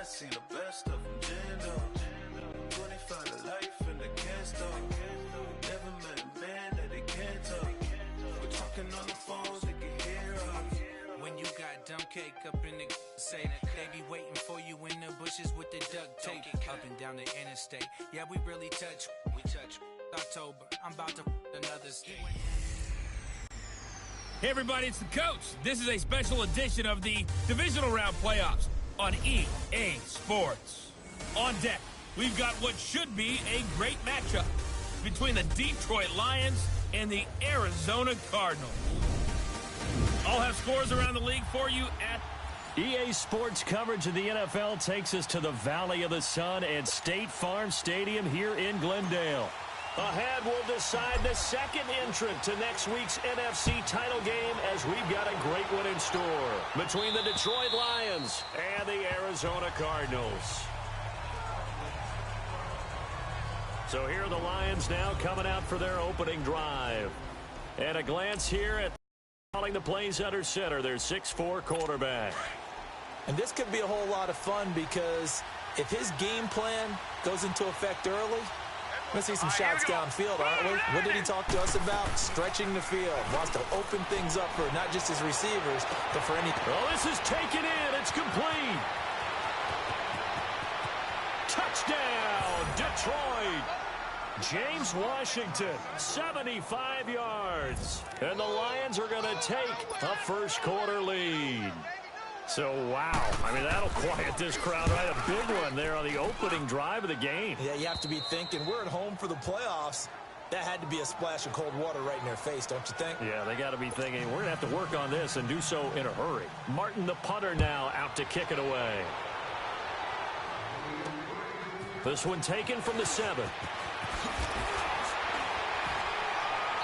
I seen the best of them, Jando. 25 to life in the cast never met a man that they can't talk. We're talking on the phones, they can hear us. When you got dumb cake up in the say, they be waiting for you in the bushes with the duct tape. Up and down the interstate, yeah, we really touch. We touch October. I'm about to another state. Hey everybody, it's the coach. This is a special edition of the Divisional Round Playoffs on EA Sports. On deck, we've got what should be a great matchup between the Detroit Lions and the Arizona Cardinals. I'll have scores around the league for you at EA Sports coverage of the NFL takes us to the Valley of the Sun at State Farm Stadium here in Glendale. Ahead, we'll decide the second entrant to next week's NFC title game as we've got a great one in store between the Detroit Lions and the Arizona Cardinals. So here are the Lions now coming out for their opening drive. And a glance here at calling the plays under center, their 6'4" quarterback. And this could be a whole lot of fun because if his game plan goes into effect early, we're going to see some shots downfield, aren't we? What did he talk to us about? Stretching the field. Wants to open things up for not just his receivers, but for any... Well, this is taken in. It's complete. Touchdown, Detroit. James Washington, 75 yards. And the Lions are going to take a first-quarter lead. So, wow. I mean, that'll quiet this crowd, right? A big one there on the opening drive of the game. Yeah, you have to be thinking, we're at home for the playoffs. That had to be a splash of cold water right in their face, don't you think? Yeah, they got to be thinking, we're going to have to work on this and do so in a hurry. Martin, the punter, now out to kick it away. This one taken from the 7.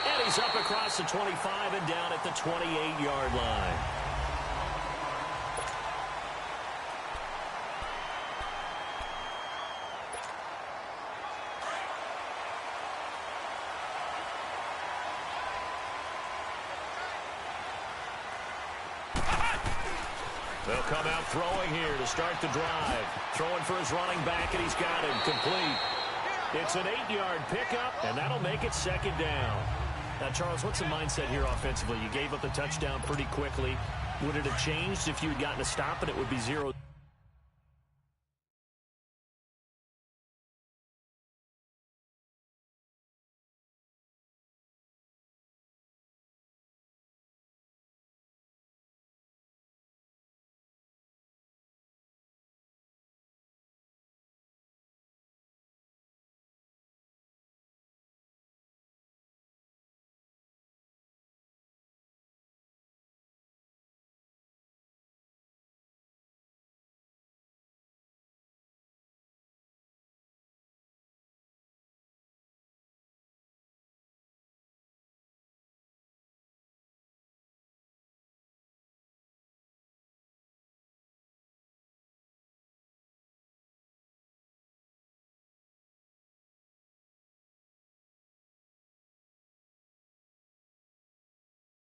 And he's up across the 25 and down at the 28-yard line. They'll come out throwing here to start the drive. Throwing for his running back, and he's got him complete. It's an 8-yard pickup, and that'll make it second down. Now, Charles, what's the mindset here offensively? You gave up the touchdown pretty quickly. Would it have changed if you had gotten a stop and it would be 0?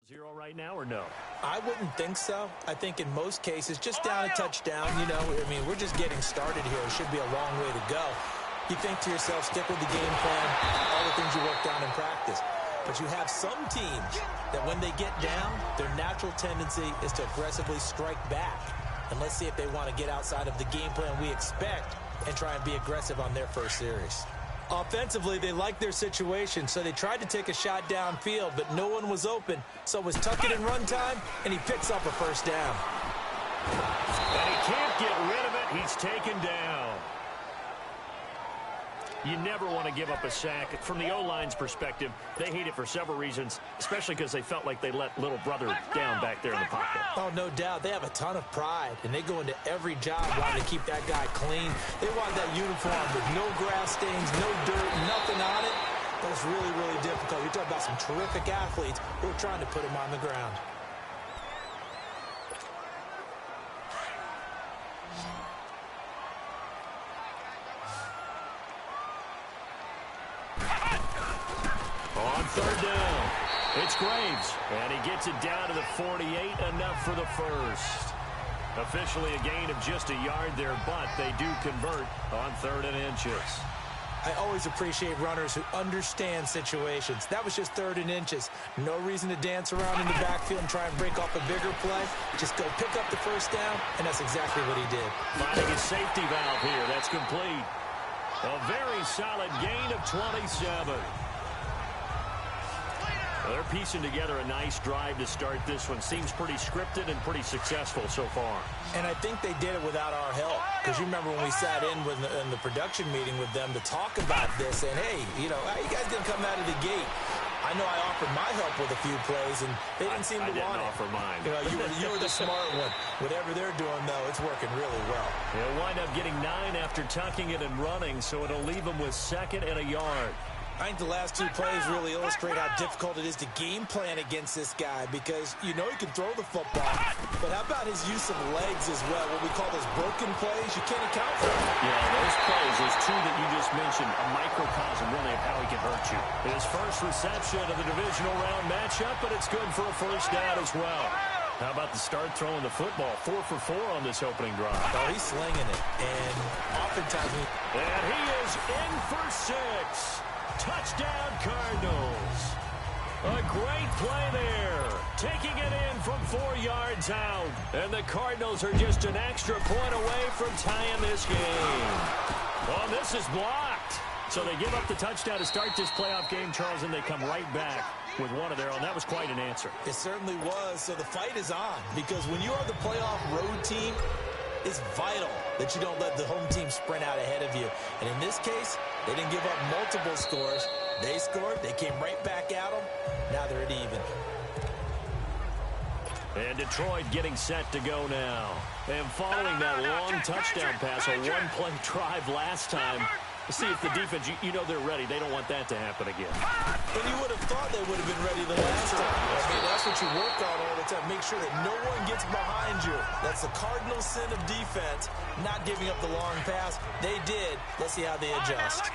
Zero right now or no? I wouldn't think so. I think in most cases, just down a touchdown, you know, I mean, we're just getting started here. It should be a long way to go. You think to yourself, stick with the game plan, all the things you worked on in practice. But you have some teams that when they get down, their natural tendency is to aggressively strike back. And let's see if they want to get outside of the game plan we expect and try and be aggressive on their first series. Offensively, they liked their situation, so they tried to take a shot downfield, but no one was open. So it was tuck it in run time, and he picks up a first down. And he can't get rid of it. He's taken down. You never want to give up a sack. From the O-line's perspective, they hate it for several reasons, especially because they felt like they let little brother down back there in the pocket. Oh, no doubt. They have a ton of pride, and they go into every job wanting to keep that guy clean. They want that uniform with no grass stains, no dirt, nothing on it. But it's really, really difficult. You're talking about some terrific athletes who are trying to put him on the ground. On third down, it's Graves, and he gets it down to the 48, enough for the first. Officially a gain of just a yard there, but they do convert on 3rd and inches. I always appreciate runners who understand situations. That was just 3rd and inches. No reason to dance around in the backfield and try and break off a bigger play. Just go pick up the first down, and that's exactly what he did. Finding his safety valve here. That's complete. A very solid gain of 27. They're piecing together a nice drive to start this one. Seems pretty scripted and pretty successful so far. And I think they did it without our help. Because you remember when we sat in the production meeting with them to talk about this, and hey, you know, how you guys didn't come out of the gate? I know I offered my help with a few plays, and they didn't seem to want it. I didn't offer mine. You know, you were the smart one. Whatever they're doing, though, it's working really well. They'll wind up getting 9 after tucking it and running, so it'll leave them with 2nd and a yard. I think the last 2 plays really illustrate how difficult it is to game plan against this guy because you know he can throw the football, but how about his use of legs as well? What we call those broken plays, you can't account for them. Yeah, those plays, those 2 that you just mentioned, a microcosm really of how he can hurt you. His first reception of the divisional round matchup, but it's good for a first down as well. How about the start throwing the football? 4 for 4 on this opening drive. Oh, he's slinging it, and oftentimes and he is in for 6. Touchdown, Cardinals. A great play there. Taking it in from 4 yards out. And the Cardinals are just an extra point away from tying this game. Oh, this is blocked. So they give up the touchdown to start this playoff game, Charles, and they come right back with one of their own. That was quite an answer. It certainly was. So the fight is on because when you are the playoff road team, it's vital that you don't let the home team sprint out ahead of you. And in this case, they didn't give up multiple scores. They scored. They came right back at them. Now they're at even. And Detroit getting set to go now. And following that long touchdown pass, a 1-play drive last time. See if the defense, you know they're ready. They don't want that to happen again. And you would have thought they would have been ready the last time. I mean, that's what you work on all the time. Make sure that no one gets behind you. That's the cardinal sin of defense, not giving up the long pass. They did. Let's see how they adjust.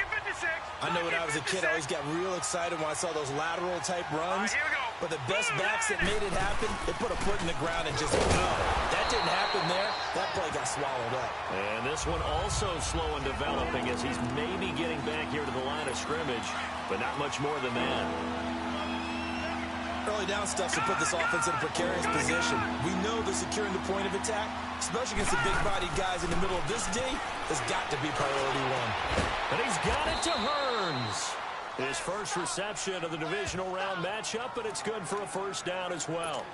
I know when I was a kid, I always got real excited when I saw those lateral-type runs. But the best backs that made it happen, they put a foot in the ground and just go. That didn't happen there. That play got swallowed up. And this one also slow in developing as he's maybe getting back here to the line of scrimmage, but not much more than that. Early down stuff to put this offense in a precarious position. We know that securing the point of attack, especially against the big-bodied guys in the middle of this D, has got to be priority 1. And he's got it to Hearns. His first reception of the divisional round matchup, but it's good for a first down as well.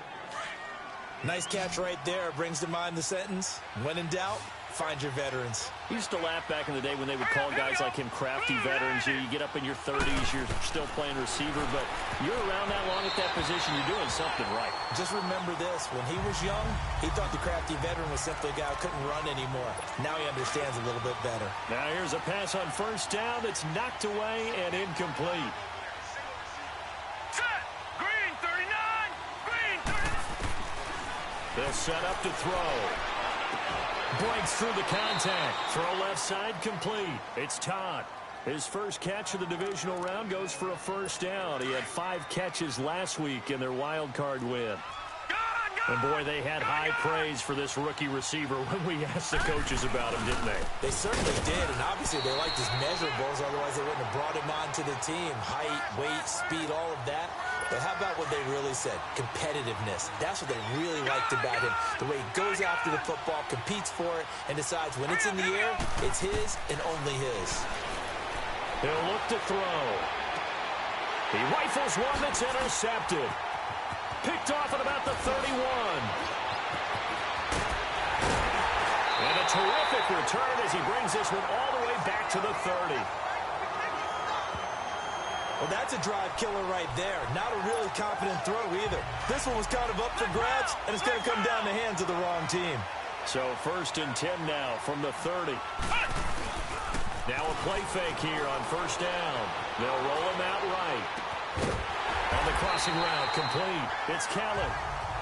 Nice catch right there. Brings to mind the sentence, when in doubt, find your veterans. I used to laugh back in the day when they would call guys like him crafty veterans. You get up in your 30s, you're still playing receiver, but you're around that long at that position, you're doing something right. Just remember this. When he was young, he thought the crafty veteran was simply a guy who couldn't run anymore. Now he understands a little bit better. Now here's a pass on first down that's knocked away and incomplete. Set! Green 39! Green 39! They'll set up to throw. Breaks through the contact. Throw left side complete. It's Todd. His first catch of the divisional round goes for a first down. He had 5 catches last week in their wild card win. And boy, they had high praise for this rookie receiver when we asked the coaches about him, didn't they? They certainly did, and obviously they liked his measurables, otherwise they wouldn't have brought him onto the team. Height, weight, speed, all of that. But how about what they really said? Competitiveness. That's what they really liked about him. The way he goes after the football, competes for it, and decides when it's in the air, it's his and only his. He'll look to throw. He rifles one that's intercepted. Picked off at about the 31. And a terrific return as he brings this one all the way back to the 30. Well, that's a drive killer right there. Not a really confident throw either. This one was kind of up for grabs, and it's going to come down the hands of the wrong team. So 1st and 10 now from the 30. Now a play fake here on first down. They'll roll him out right. On the crossing route, complete. It's Kellen.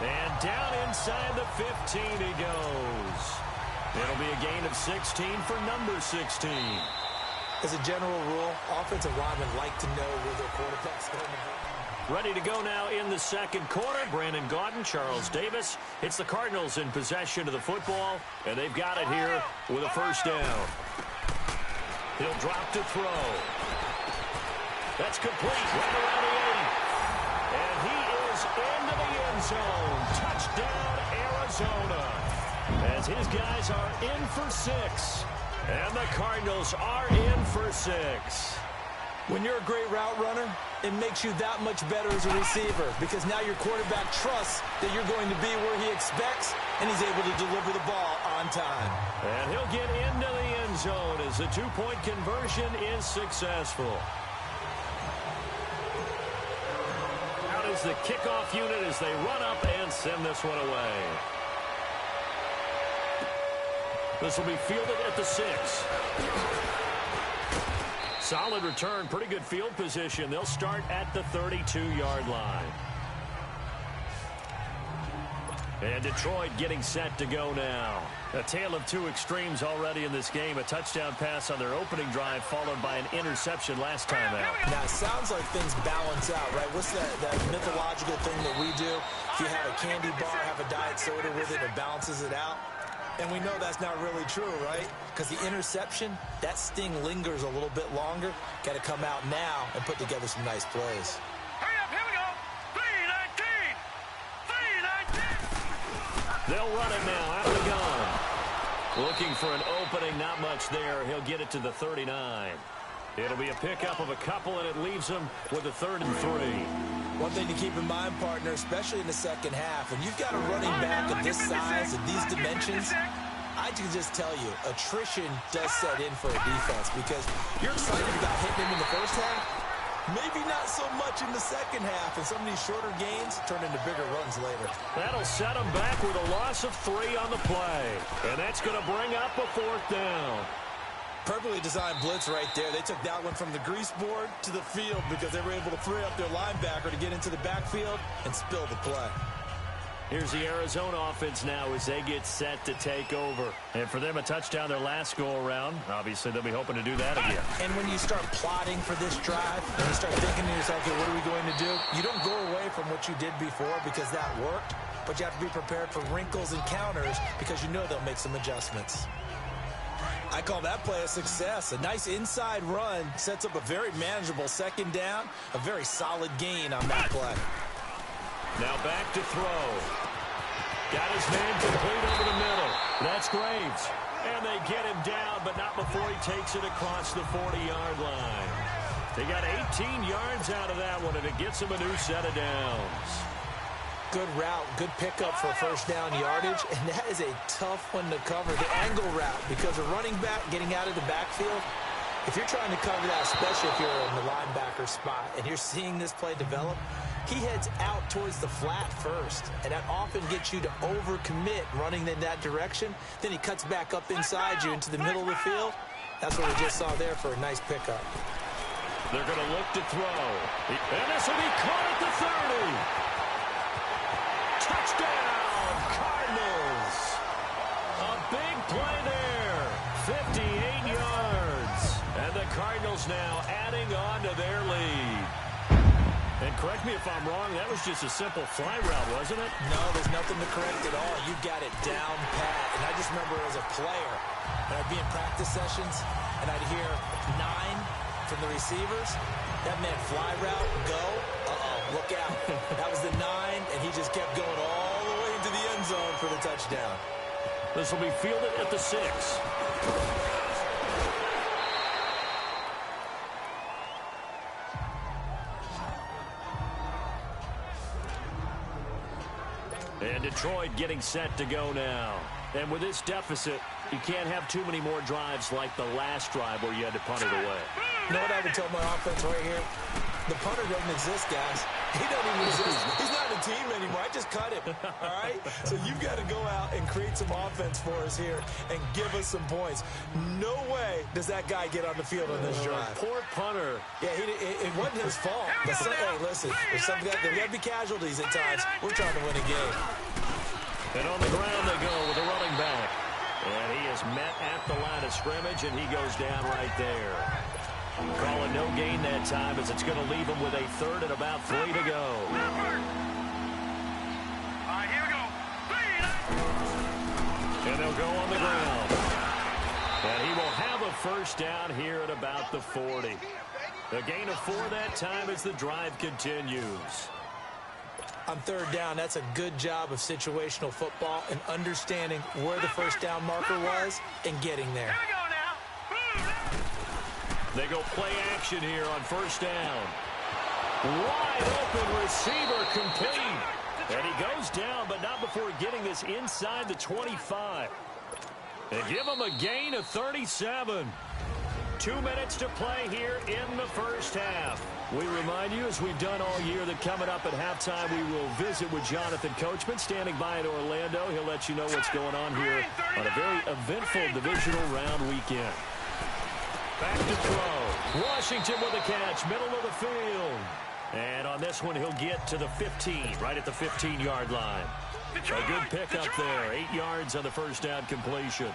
And down inside the 15 he goes. It'll be a gain of 16 for number 16. As a general rule, offensive linemen like to know where their quarterback's going to be. Ready to go now in the second quarter. Brandon Gaudin, Charles Davis. It's the Cardinals in possession of the football, and they've got it here with a first down. He'll drop to throw. That's complete right around the 80. And he is into the end zone. Touchdown, Arizona. As his guys are in for 6. And the Cardinals are in for 6. When you're a great route runner, it makes you that much better as a receiver because now your quarterback trusts that you're going to be where he expects, and he's able to deliver the ball on time. And he'll get into the end zone as the two-point conversion is successful. Out is the kickoff unit as they run up and send this one away. This will be fielded at the 6. Solid return, pretty good field position. They'll start at the 32-yard line. And Detroit getting set to go now. A tale of two extremes already in this game. A touchdown pass on their opening drive followed by an interception last time out. Now, it sounds like things balance out, right? What's that mythological thing that we do? If you have a candy bar, have a diet soda with it, it balances it out. And we know that's not really true, right? Because the interception, that sting lingers a little bit longer. Got to come out now and put together some nice plays. Hurry up, here we go. 3-19. 3-19. They'll run it now out of the gun. Looking for an opening, not much there. He'll get it to the 39. It'll be a pickup of a couple, and it leaves him with a 3rd and 3. One thing to keep in mind, partner, especially in the second half, when you've got a running back of this size and these dimensions, I can just tell you, attrition does set in for a defense because you're excited about hitting him in the first half, maybe not so much in the second half, and some of these shorter gains turn into bigger runs later. That'll set him back with a loss of 3 on the play, and that's going to bring up a 4th down. Perfectly designed blitz right there. They took that one from the grease board to the field because they were able to free up their linebacker to get into the backfield and spill the play. Here's the Arizona offense now as they get set to take over. And for them, a touchdown their last go-around. Obviously, they'll be hoping to do that again. And when you start plotting for this drive and you start thinking to yourself, okay, what are we going to do? You don't go away from what you did before because that worked, but you have to be prepared for wrinkles and counters because you know they'll make some adjustments. I call that play a success. A nice inside run sets up a very manageable second down, a very solid gain on that play. Now back to throw. Got his man complete over the middle. That's Graves. And they get him down, but not before he takes it across the 40-yard line. They got 18 yards out of that one, and it gets him a new set of downs. Good route, good pickup for first down yardage, and that is a tough one to cover. The angle route, because a running back getting out of the backfield, if you're trying to cover that, especially if you're in the linebacker spot, and you're seeing this play develop, he heads out towards the flat first, and that often gets you to overcommit running in that direction. Then he cuts back up inside you into the middle of the field. That's what we just saw there for a nice pickup. They're going to look to throw. And this will be caught at the 30. Touchdown, Cardinals. A big play there. 58 yards. And the Cardinals now adding on to their lead. And correct me if I'm wrong, that was just a simple fly route, wasn't it? No, there's nothing to correct at all. You got it down pat. And I just remember as a player, when I'd be in practice sessions, and I'd hear 9 from the receivers. That meant fly route, go. Look out. That was the 9, and he just kept going all the way into the end zone for the touchdown. This will be fielded at the 6. And Detroit getting set to go now. And with this deficit, you can't have too many more drives like the last drive where you had to punt it away. You know what I would tell my offense right here? The punter doesn't exist, guys. He doesn't even exist. He's not a team anymore. I just cut him, all right? So you've got to go out and create some offense for us here and give us some points. No way does that guy get on the field on this drive. Poor punter. Yeah, it wasn't his fault. But hey, listen, there's there got to be casualties at times. We're trying to win a game. And on the ground they go with a running back. And he is met at the line of scrimmage, and he goes down right there. Calling no gain that time as it's going to leave them with a third and about 3 to go. All right, here we go. And they'll go on the ground. And he will have a first down here at about the 40. A gain of 4 that time as the drive continues. On third down, that's a good job of situational football and understanding where the first down marker was and getting there. Here we go now. They go play action here on first down. Wide open receiver complete. And he goes down, but not before getting this inside the 25. They give him a gain of 37. 2 minutes to play here in the first half. We remind you, as we've done all year, that coming up at halftime, we will visit with Jonathan Coachman standing by in Orlando. He'll let you know what's going on here on a very eventful divisional round weekend. Back to throw. Washington with a catch, middle of the field. And on this one, he'll get to the 15, right at the 15-yard line. A good pickup there, 8 yards on the first down completion.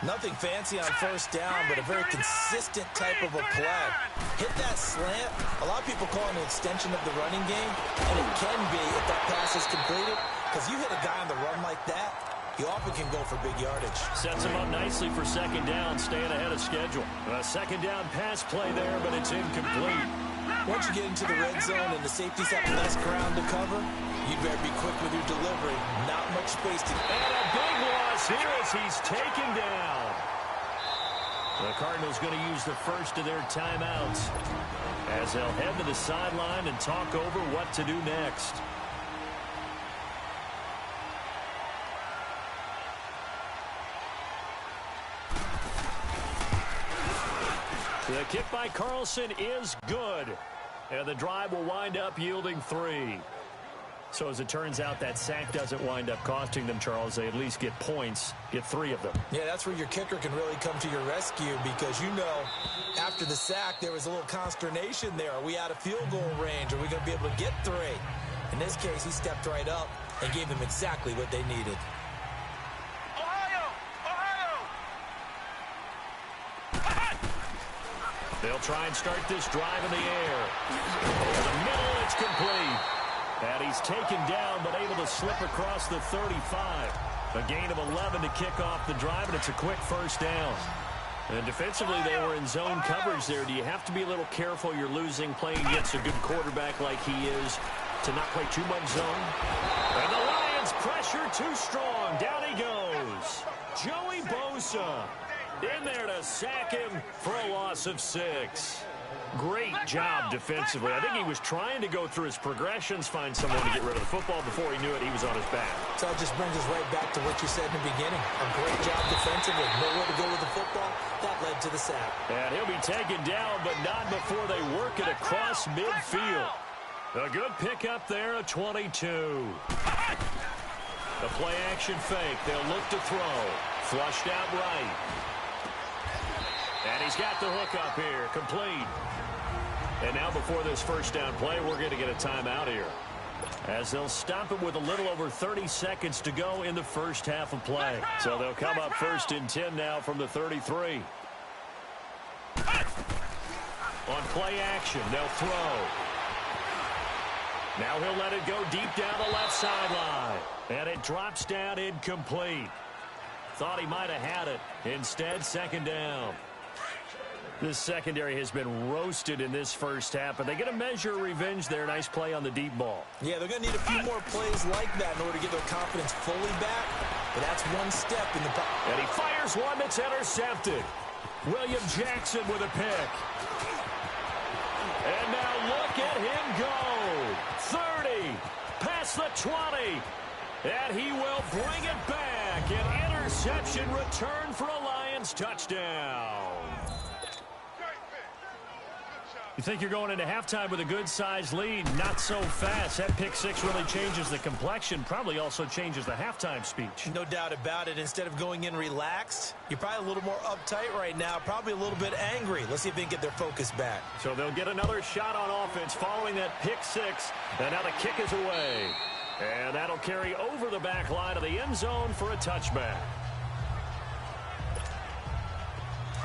Nothing fancy on first down, but a very consistent type of a play. Hit that slant. A lot of people call it an extension of the running game, and it can be if that pass is completed, because you hit a guy on the run like that, you often can go for big yardage. Sets him up nicely for second down, staying ahead of schedule. A second down pass play there, but it's incomplete. Once you get into the red zone and the safeties have less ground to cover, you better be quick with your delivery. Not much space to... And a big loss here as he's taken down. The Cardinals going to use the first of their timeouts as they'll head to the sideline and talk over what to do next. The kick by Carlson is good. And the drive will wind up yielding 3. So as it turns out, that sack doesn't wind up costing them, Charles. They at least get points, get 3 of them. Yeah, that's where your kicker can really come to your rescue because, you know, after the sack, there was a little consternation there. Are we out of field goal range? Are we going to be able to get 3? In this case, he stepped right up and gave them exactly what they needed. They'll try and start this drive in the air. Over the middle, it's complete. And he's taken down, but able to slip across the 35. A gain of 11 to kick off the drive, and it's a quick first down. And defensively, they were in zone coverage there. Do you have to be a little careful? You're losing playing against a good quarterback like he is to not play too much zone. And the Lions pressure too strong. Down he goes. Joey Bosa in there to sack him for a loss of 6. Great job defensively. I think he was trying to go through his progressions, find someone to get rid of the football. Before he knew it, he was on his back. So it just brings us right back to what you said in the beginning. A great job defensively. Nowhere to go with the football. That led to the sack. And he'll be taken down, but not before they work it across midfield. A good pickup there, a 22. The play action fake. They'll look to throw. Flushed out right. And he's got the hook up here, complete. And now before this first down play, we're going to get a timeout here, as they'll stop it with a little over 30 seconds to go in the first half of play. So they'll come up first and 10 now from the 33. On play action, they'll throw. Now he'll let it go deep down the left sideline. And it drops down incomplete. Thought he might have had it. Instead, second down. This secondary has been roasted in this first half, but they get a measure of revenge there. Nice play on the deep ball. Yeah, they're going to need a few more plays like that in order to get their confidence fully back, but that's one step in the... And he fires one that's intercepted. William Jackson with a pick. And now look at him go. 30, past the 20, and he will bring it back. An interception return for a Lions touchdown. You think you're going into halftime with a good-sized lead? Not so fast. That pick six really changes the complexion, probably also changes the halftime speech. No doubt about it. Instead of going in relaxed, you're probably a little more uptight right now, probably a little bit angry. Let's see if they can get their focus back. So they'll get another shot on offense following that pick six, and now the kick is away. And that'll carry over the back line of the end zone for a touchback.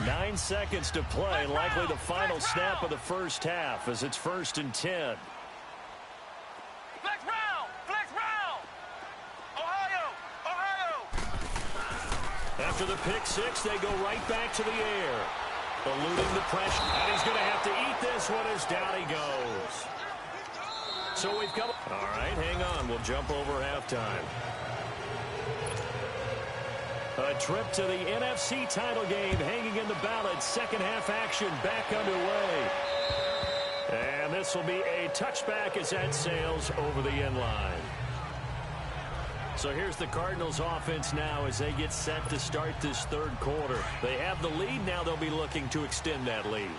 9 seconds to play, likely the final snap of the first half as it's 1st and 10. Flex round! Flex round! Ohio! Ohio! After the pick six, they go right back to the air. Eluding the pressure. And he's going to have to eat this one as down he goes. So we've come. All right, hang on. We'll jump over halftime. A trip to the NFC title game hanging in the balance. Second half action back underway. And this will be a touchback as that sails over the end line. So here's the Cardinals offense now as they get set to start this third quarter. They have the lead. Now they'll be looking to extend that lead.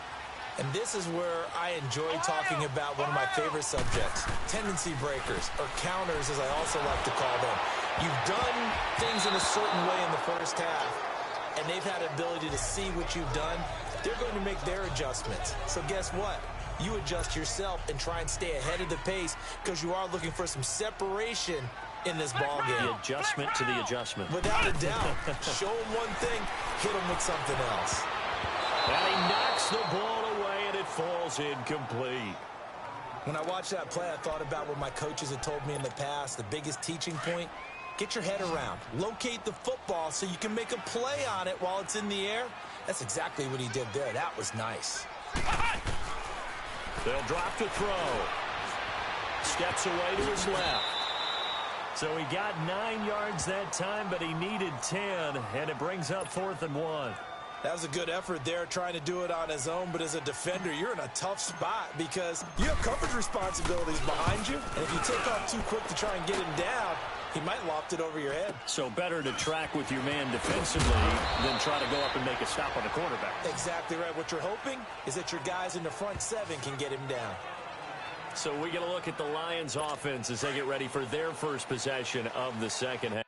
And this is where I enjoy talking about one of my favorite subjects, tendency breakers, or counters as I also like to call them. You've done things in a certain way in the first half, and they've had the ability to see what you've done. They're going to make their adjustments. So guess what? You adjust yourself and try and stay ahead of the pace because you are looking for some separation in this ball game. The adjustment to the adjustment. Without a doubt. Show them one thing, hit them with something else. And he knocks the ball away, and it falls incomplete. When I watched that play, I thought about what my coaches had told me in the past. The biggest teaching point, get your head around. Locate the football so you can make a play on it while it's in the air. That's exactly what he did there. That was nice. They'll drop to throw. Steps away to his left. So he got 9 yards that time, but he needed 10, and it brings up 4th and 1. That was a good effort there, trying to do it on his own. But as a defender, you're in a tough spot because you have coverage responsibilities behind you. And if you take off too quick to try and get him down, he might loft it over your head. So better to track with your man defensively than try to go up and make a stop on the quarterback. Exactly right. What you're hoping is that your guys in the front seven can get him down. So we get a look at the Lions offense as they get ready for their first possession of the second half.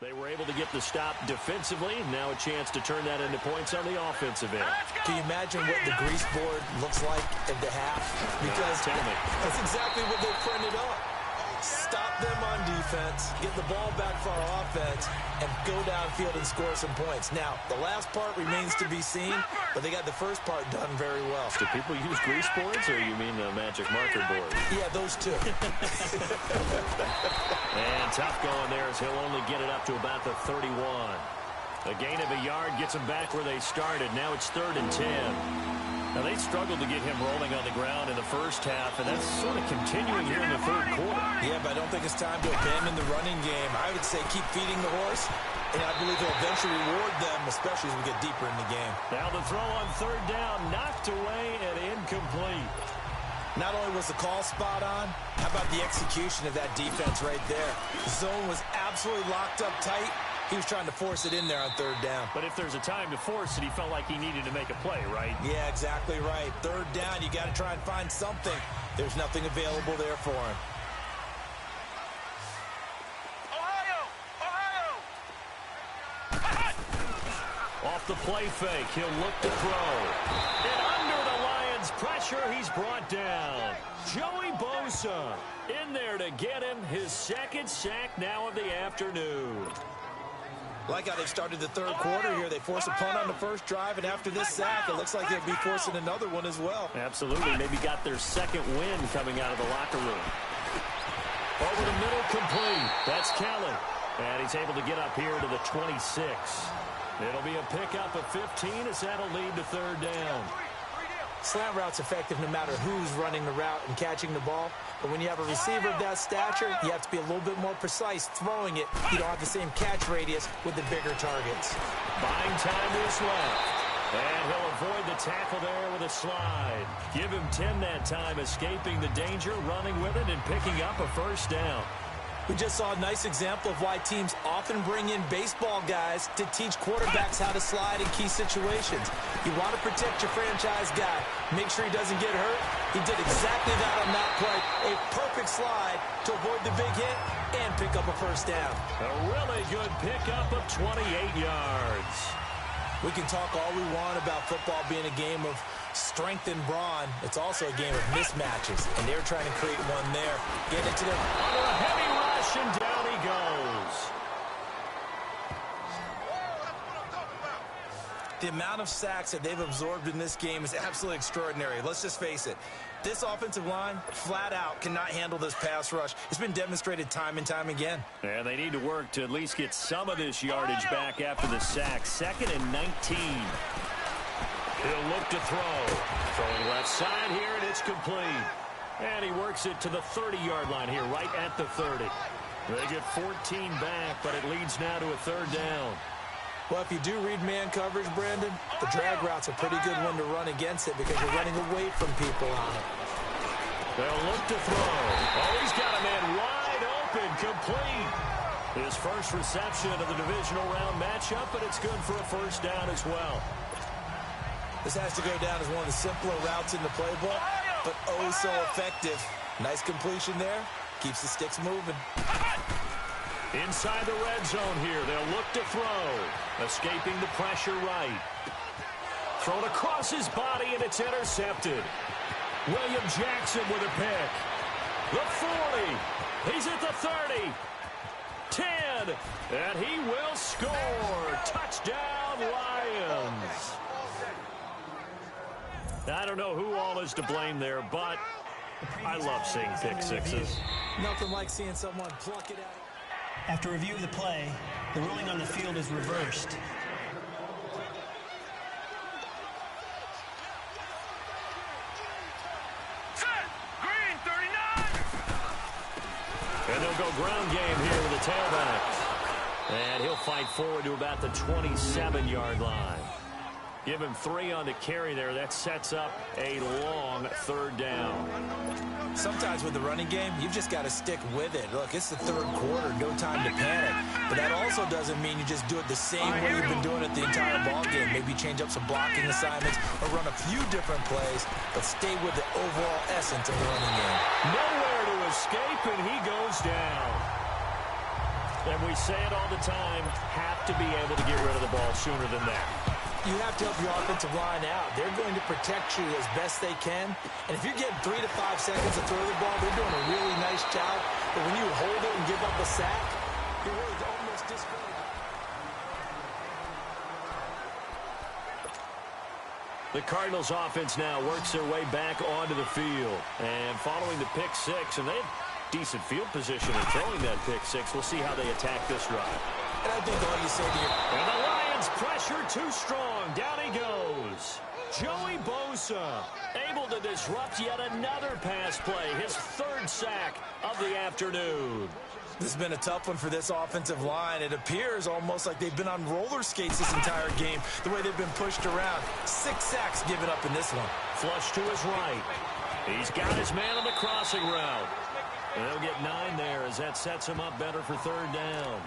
They were able to get the stop defensively. Now a chance to turn that into points on the offensive end. Can you imagine what the grease board looks like at the half? Because tell me. That's exactly what they printed up. Stop them on defense, get the ball back for our offense, and go downfield and score some points. Now, the last part remains to be seen, but they got the first part done very well. Do people use grease boards, or you mean the magic marker board? Yeah, those two. And tough going there as he'll only get it up to about the 31. A gain of a yard gets them back where they started. Now it's 3rd and 10. Now, they struggled to get him rolling on the ground in the first half, and that's sort of continuing here in the third quarter. Yeah, but I don't think it's time to abandon the running game. I would say keep feeding the horse, and I believe he'll eventually reward them, especially as we get deeper in the game. Now the throw on 3rd down, knocked away and incomplete. Not only was the call spot on, how about the execution of that defense right there? The zone was absolutely locked up tight. He was trying to force it in there on 3rd down. But if there's a time to force it, he felt like he needed to make a play, right? Yeah, exactly right. 3rd down, you got to try and find something. There's nothing available there for him. Ohio! Off the play fake, he'll look to throw. And under the Lions' pressure, he's brought down. Joey Bosa in there to get him his 2nd sack now of the afternoon. Like how they started the third quarter here. They force a punt on the first drive, and after this sack, it looks like they'll be forcing another one as well. Absolutely. Maybe got their 2nd win coming out of the locker room. Over the middle, complete. That's Kelly. And he's able to get up here to the 26. It'll be a pickup of 15 as that'll lead to 3rd down. Slant route's effective no matter who's running the route and catching the ball. But when you have a receiver of that stature, you have to be a little bit more precise throwing it. You don't have the same catch radius with the bigger targets. Buying time to his left. And he'll avoid the tackle there with a slide. Give him 10 that time, escaping the danger, running with it, and picking up a 1st down. We just saw a nice example of why teams often bring in baseball guys to teach quarterbacks how to slide in key situations. You want to protect your franchise guy. Make sure he doesn't get hurt. He did exactly that on that play. A perfect slide to avoid the big hit and pick up a 1st down. A really good pickup of 28 yards. We can talk all we want about football being a game of strength and brawn. It's also a game of mismatches, and they're trying to create one there. Get into their... Under a heavy rush, and down he goes. The amount of sacks that they've absorbed in this game is absolutely extraordinary. Let's just face it. This offensive line, flat out, cannot handle this pass rush. It's been demonstrated time and time again. And they need to work to at least get some of this yardage back after the sack. 2nd and 19. He'll look to throw. Throwing left side here, and it's complete. And he works it to the 30-yard line here, right at the 30. They get 14 back, but it leads now to a 3rd down. Well, if you do read man coverage, Brandon, the drag route's a pretty good one to run against it because you're running away from people on it. They'll look to throw. Oh, he's got a man wide open, complete. His first reception of the divisional round matchup, but it's good for a 1st down as well. This has to go down as one of the simpler routes in the playbook, but oh so effective. Nice completion there. Keeps the sticks moving. Inside the red zone here, they'll look to throw. Escaping the pressure right. Thrown across his body, and it's intercepted. William Jackson with a pick. The 40. He's at the 30. 10. And he will score. Touchdown, Lions. I don't know who all is to blame there, but I love seeing pick sixes. Nothing like seeing someone pluck it out. After review of the play, the ruling on the field is reversed. Set. Green, 39. And they'll go ground game here with the tailback. And he'll fight forward to about the 27-yard line. Give him 3 on the carry there. That sets up a long 3rd down. Sometimes with the running game, you've just got to stick with it. Look, it's the 3rd quarter, no time to panic. But that also doesn't mean you just do it the same way you've been doing it the entire ball game. Maybe change up some blocking assignments or run a few different plays, but stay with the overall essence of the running game. Nowhere to escape, and he goes down. And we say it all the time, have to be able to get rid of the ball sooner than that. You have to help your offensive line out. They're going to protect you as best they can. And if you're getting 3 to 5 seconds to throw the ball, they're doing a really nice job. But when you hold it and give up a sack, you're really almost disqualified. The Cardinals offense now works their way back onto the field. And following the pick six, and they have decent field position in throwing that pick six. We'll see how they attack this drive. And I think all you say to your... And the Lions pressure too strong. Down he goes. Joey Bosa able to disrupt yet another pass play. His 3rd sack of the afternoon. This has been a tough one for this offensive line. It appears almost like they've been on roller skates this entire game, the way they've been pushed around. 6 sacks given up in this one. Flush to his right. He's got his man on the crossing route. And they'll get 9 there as that sets him up better for 3rd down.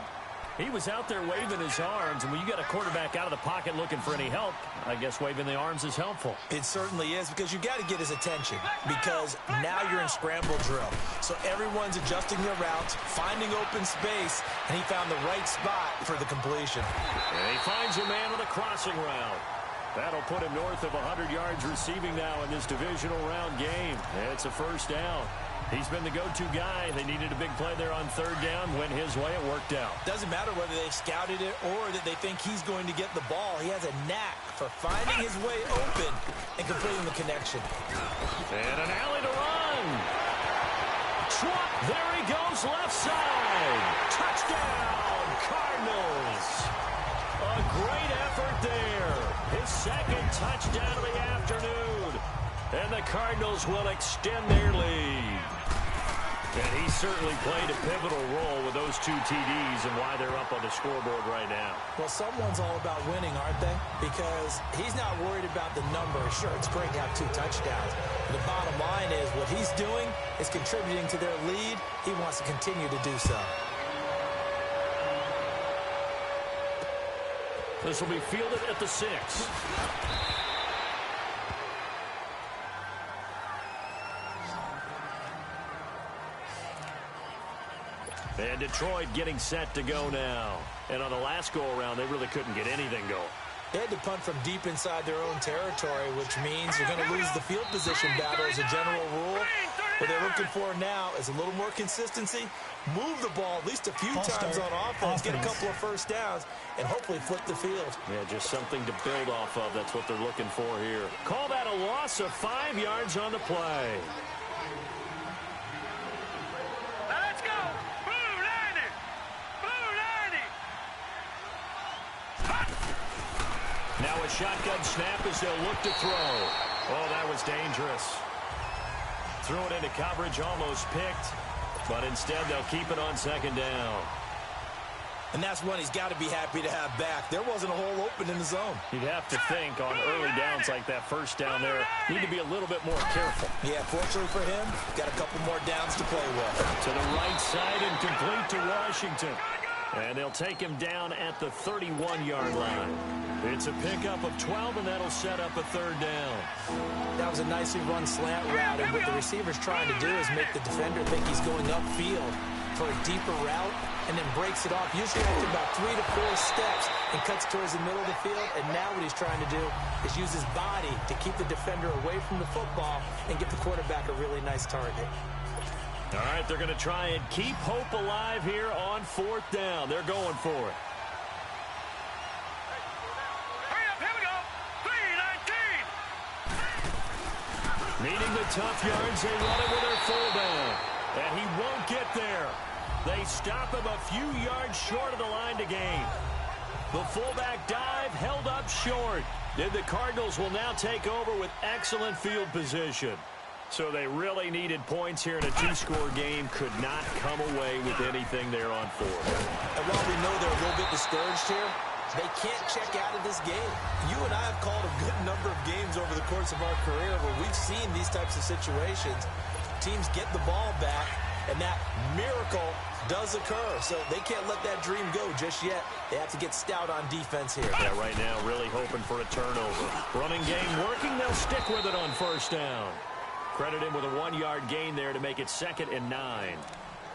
He was out there waving his arms, and when you got a quarterback out of the pocket looking for any help, I guess waving the arms is helpful. It certainly is, because you got to get his attention, because now you're in scramble drill. So everyone's adjusting their routes, finding open space, and he found the right spot for the completion. And he finds a man on the crossing route. That'll put him north of 100 yards receiving now in this divisional round game. It's a 1st down. He's been the go-to guy. They needed a big play there on 3rd down. Went his way. It worked out. Doesn't matter whether they've scouted it or that they think he's going to get the ball. He has a knack for finding his way open and completing the connection. And an alley to run. Swap. There he goes, left side. Touchdown, Cardinals. A great effort there. His 2nd touchdown of the afternoon. And the Cardinals will extend their lead. And he certainly played a pivotal role with those 2 TDs and why they're up on the scoreboard right now. Well, someone's all about winning, aren't they? Because he's not worried about the numbers. Sure, it's great to have 2 touchdowns. But the bottom line is what he's doing is contributing to their lead. He wants to continue to do so. This will be fielded at the 6. And Detroit getting set to go now. And on the last go-around, they really couldn't get anything going. They had to punt from deep inside their own territory, which means you're going to lose the field position battle as a general rule. What they're looking for now is a little more consistency, move the ball at least a few times on offense, get a couple of first downs, and hopefully flip the field. Yeah, just something to build off of. That's what they're looking for here. Call that a loss of 5 yards on the play. Let's go! Blue 90! Blue 90! Now a shotgun snap as they'll look to throw. Oh, that was dangerous. Threw it into coverage, almost picked, but instead they'll keep it on second down. And that's one he's got to be happy to have back. There wasn't a hole open in the zone. You'd have to think on early downs like that first down there, need to be a little bit more careful. Yeah, fortunately for him, got a couple more downs to play with. To the right side and complete to Washington. And they'll take him down at the 31-yard line. It's a pickup of 12, and that'll set up a third down. That was a nicely run slant route, and what the receiver's trying to do is make the defender think he's going upfield for a deeper route, and then breaks it off, usually after about 3 to 4 steps, and cuts towards the middle of the field. And now what he's trying to do is use his body to keep the defender away from the football and give the quarterback a really nice target. All right, they're going to try and keep hope alive here on fourth down. They're going for it. Hurry up, here we go! 3-19! Needing the tough yards, they run it with their fullback. And he won't get there. They stop him a few yards short of the line to gain. The fullback dive held up short. And the Cardinals will now take over with excellent field position. So they really needed points here in a 2-score game. Could not come away with anything there on fourth. And while we know they're a little bit discouraged here, they can't check out of this game. You and I have called a good number of games over the course of our career where we've seen these types of situations. Teams get the ball back, and that miracle does occur. So they can't let that dream go just yet. They have to get stout on defense here. Yeah, right now really hoping for a turnover. Running game working. They'll stick with it on first down. Credit him with a 1-yard gain there to make it 2nd and 9.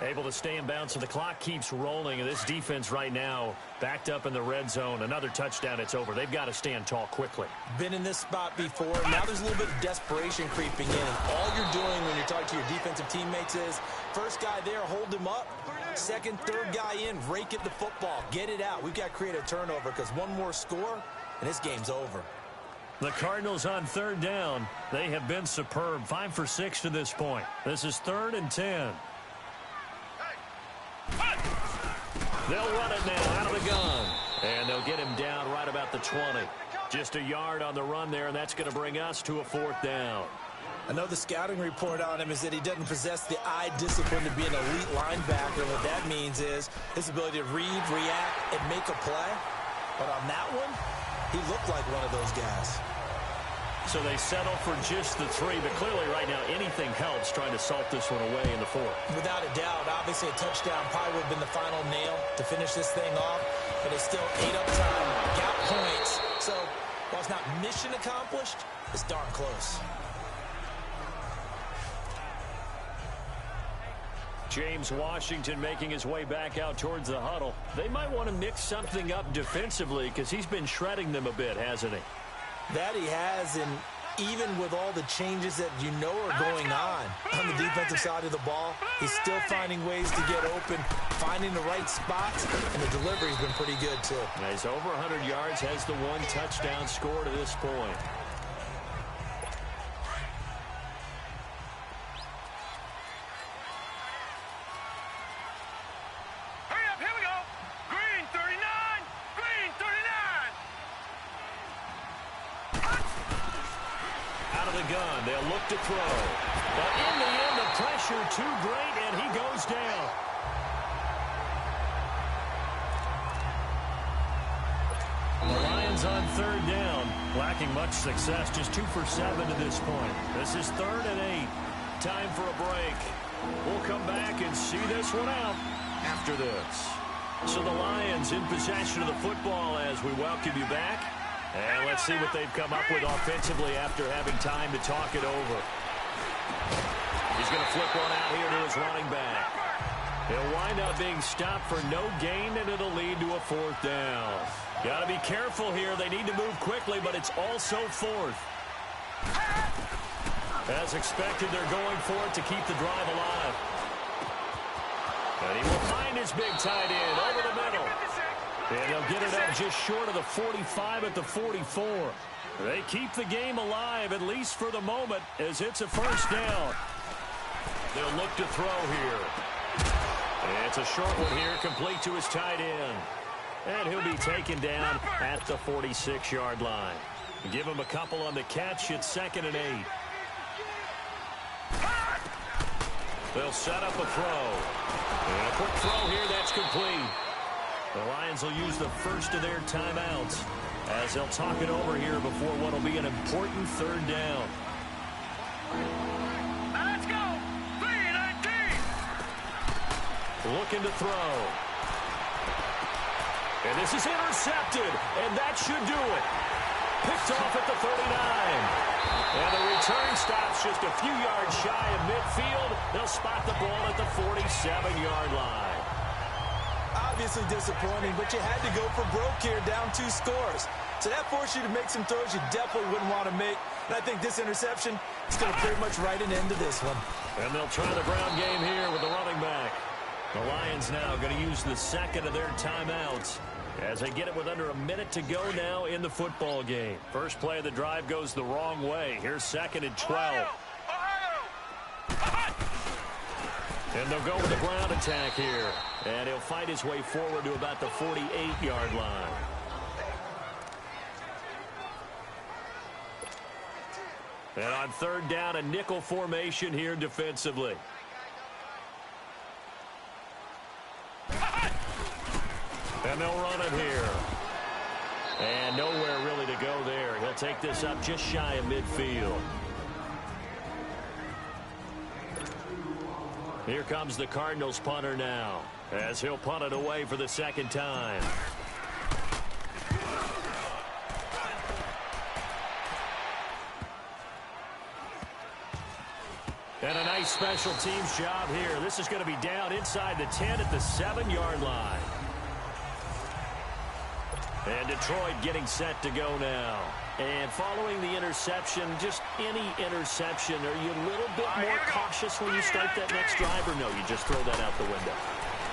Able to stay in bounds, so the clock keeps rolling. And this defense right now backed up in the red zone. Another touchdown, it's over. They've got to stand tall quickly. Been in this spot before. Now there's a little bit of desperation creeping in. And all you're doing when you're talking to your defensive teammates is, first guy there, hold him up. Second, third guy in, rake at the football. Get it out. We've got to create a turnover because one more score, and this game's over. The Cardinals on third down. They have been superb. 5 for 6 to this point. This is 3rd and 10. They'll run it now out of the gun. And they'll get him down right about the 20. Just a yard on the run there, and that's going to bring us to a 4th down. I know the scouting report on him is that he doesn't possess the eye discipline to be an elite linebacker. What that means is his ability to read, react, and make a play. But on that one, he looked like one of those guys. So they settle for just the 3, but clearly right now anything helps trying to salt this one away in the 4th. Without a doubt, obviously a touchdown probably would have been the final nail to finish this thing off, but it's still 8 up time, got points. So while it's not mission accomplished, it's darn close. James Washington making his way back out towards the huddle. They might want to mix something up defensively because he's been shredding them a bit, hasn't he? That he has, and even with all the changes that you know are going on the defensive side of the ball, he's still finding ways to get open, finding the right spots, and the delivery's been pretty good too. Now he's over 100 yards, has the 1 touchdown score to this point. Gun. They'll look to throw. But in the end, the pressure too great, and he goes down. The Lions on third down, lacking much success, just 2 for 7 to this point. This is 3rd and 8. Time for a break. We'll come back and see this one out after this. So the Lions in possession of the football as we welcome you back. And let's see what they've come up with offensively after having time to talk it over. He's going to flip one out here to his running back. He'll wind up being stopped for no gain, and it'll lead to a 4th down. Got to be careful here. They need to move quickly, but it's also 4th. As expected, they're going for it to keep the drive alive. And he will find his big tight end over the middle. And they'll get it up just short of the 45 at the 44. They keep the game alive, at least for the moment, as it's a first down. They'll look to throw here. And it's a short one here, complete to his tight end. And he'll be taken down at the 46-yard line. Give him a couple on the catch. It's 2nd and 8. They'll set up a throw. And a quick throw here, that's complete. The Lions will use the first of their timeouts as they'll talk it over here before what will be an important 3rd down. Let's go! 3-19! Looking to throw. And this is intercepted, and that should do it. Picked off at the 39. And the return stops just a few yards shy of midfield. They'll spot the ball at the 47-yard line. Obviously disappointing, but you had to go for broke here, down 2 scores. So that forced you to make some throws you definitely wouldn't want to make. And I think this interception is going to pretty much write an end to this one. And they'll try the ground game here with the running back. The Lions now going to use the 2nd of their timeouts as they get it with under a minute to go now in the football game. First play of the drive goes the wrong way. Here's 2nd and 12. And they'll go with the ground attack here. And he'll fight his way forward to about the 48-yard line. And on 3rd down, a nickel formation here defensively. And they'll run it here. And nowhere really to go there. He'll take this up just shy of midfield. Here comes the Cardinals punter now, as he'll punt it away for the 2nd time. And a nice special teams job here. This is going to be down inside the 10 at the 7-yard line. And Detroit getting set to go now. And following the interception, just any interception, are you a little bit more cautious when you start that next drive, or no, you just throw that out the window?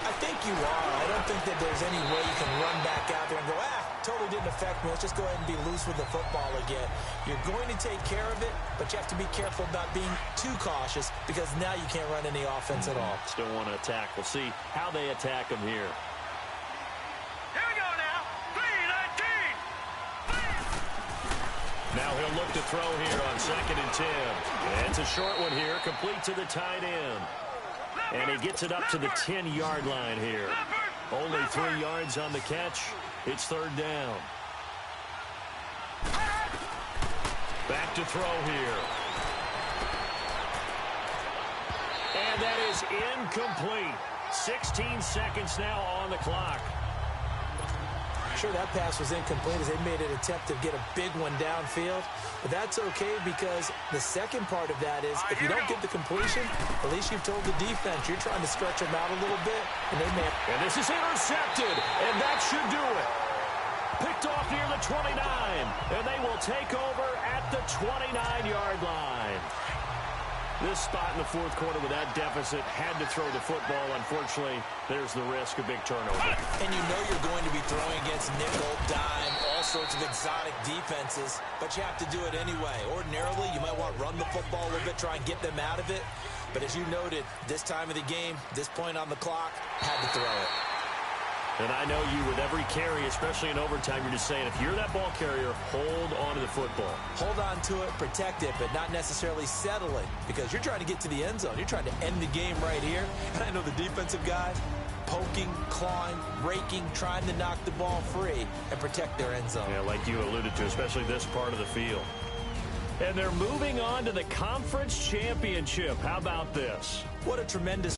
I think you are. I don't think that there's any way you can run back out there and go, totally didn't affect me. Let's just go ahead and be loose with the football again. You're going to take care of it, but you have to be careful about being too cautious because now you can't run any offense at all. Still want to attack. We'll see how they attack them here. Here we go now. 3-19. Now he'll look to throw here on 2nd and 10. And it's a short one here, complete to the tight end. And he gets it up to the 10-yard line here. Only 3 yards on the catch. It's 3rd down. Back to throw here. And that is incomplete. 16 seconds now on the clock. Sure, that pass was incomplete as they made an attempt to get a big one downfield. But that's okay because the second part of that is if you don't get the completion, at least you've told the defense you're trying to stretch them out a little bit. And they may. And this is intercepted, and that should do it. Picked off near the 29, and they will take over at the 29-yard line. This spot in the 4th quarter with that deficit, had to throw the football. Unfortunately, there's the risk of big turnover. And you know you're going to be throwing against nickel, dime, all sorts of exotic defenses, but you have to do it anyway. Ordinarily, you might want to run the football a little bit, try and get them out of it. But as you noted, this time of the game, this point on the clock, had to throw it. And I know you, with every carry, especially in overtime, you're just saying, if you're that ball carrier, hold on to the football. Hold on to it, protect it, but not necessarily settle it, because you're trying to get to the end zone. You're trying to end the game right here. And I know the defensive guys poking, clawing, raking, trying to knock the ball free and protect their end zone. Yeah, like you alluded to, especially this part of the field. And they're moving on to the conference championship. How about this? What a tremendous